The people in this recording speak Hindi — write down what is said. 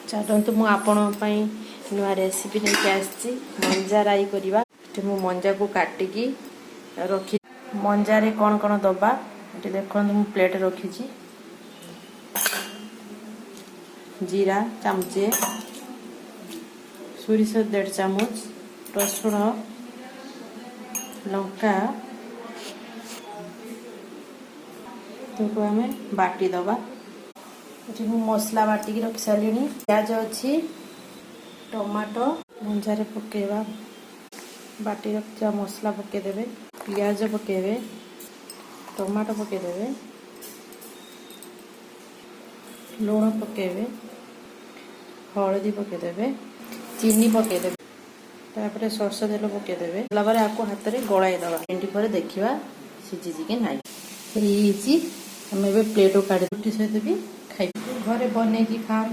चलतु मु आपण नुआ रेसिपी नहीं आसी मंजा राई करवा। मु मंजा को काटिकी रखी मंजा रे कौन कौन दबा ये देखो मु प्लेट रखी जीरा चामचे सोरिष 1.5 चामच रसुण लंका तो आम बाटी दबा। ये मसला बाटिकी रखी सारे प्याज अच्छी टमाटो मंजारे पकेवा बाटी रखा मसला पकेदेवे पियाज पकेबे टमाटो पकेदेवे लुण पकेबे हलदी पकेदेवे चीनी पकेदेवे तापर सरस तेल पकेदेवे आपको हाथ में गलाई दबा एंटी पर देखा सीझी कि ना आम प्लेट काढ़ी रुटी सहित भी खाई घरे बन खा।